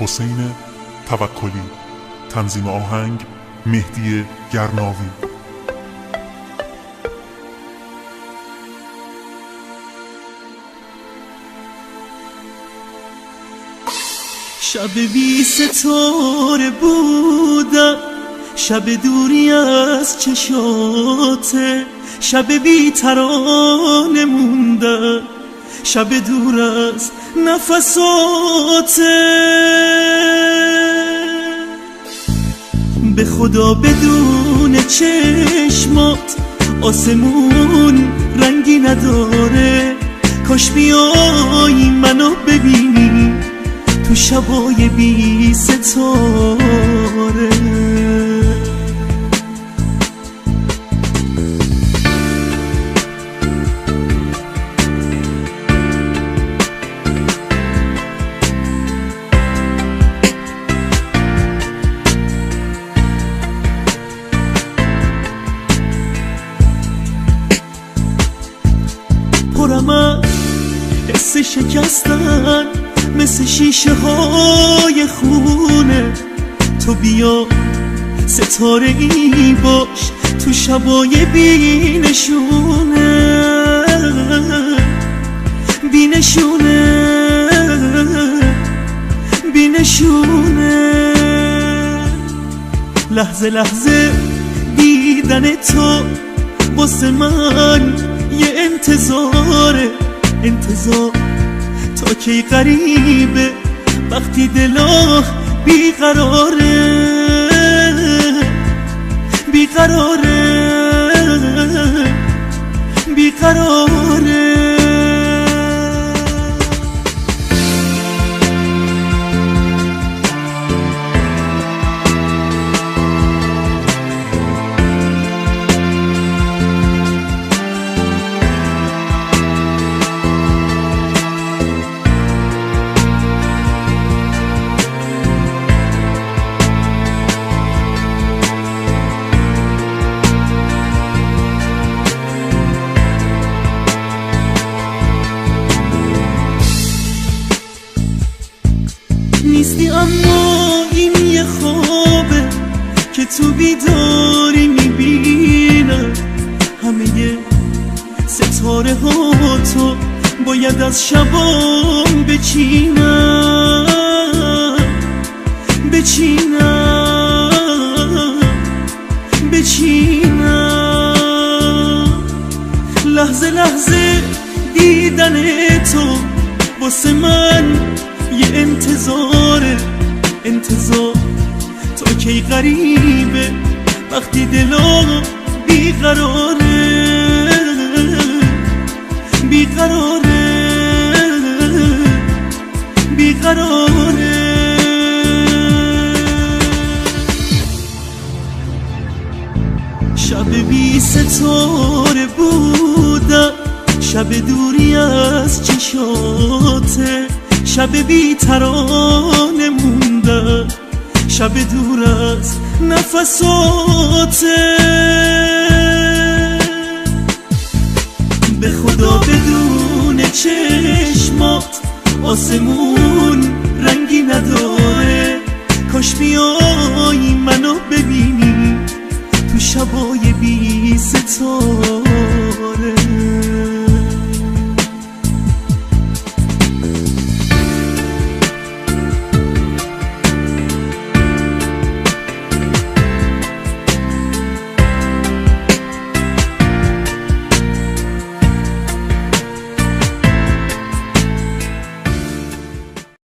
حسین توکلی. تنظیم آهنگ مهدی گرناوی. شب بی ستاره بودم، شب دوری از چشاته، شب بی ترانه موندم، شب دور از نفساته. به خدا بدون چشمات آسمون رنگی نداره، کاش بیایی منو ببینی تو شبای بی ستاره. پرم از حس شکستن مثل شیشه های خونه، تو بیا ستاره ای باش تو شبای بی نشونه، بی نشونه، بی نشونه. لحظه لحظه دیدن تو واسه من یه انتظاره، انتظار تا کی غریبه وقتی دلا بیقراره، بیقراره، بیقراره. نیستی اما این یه خوابه که تو بیداری میبینم، همه ستاره ها تو باید از شبام بچینم، بچینم، بچینم. لحظه لحظه دیدن تو واسه من یه انتظاره، انتظار تا کی غریبه وقتی دلا بیقراره، بیقراره، بیقراره. شب بی ستاره بودم، شب دوری از چشاته، شب بی ترانه موندم، شب دور از نفساته. به خدا بدون چشمات آسمون رنگی نداره، کاش بیایی منو ببینی تو شبای بی ستاره.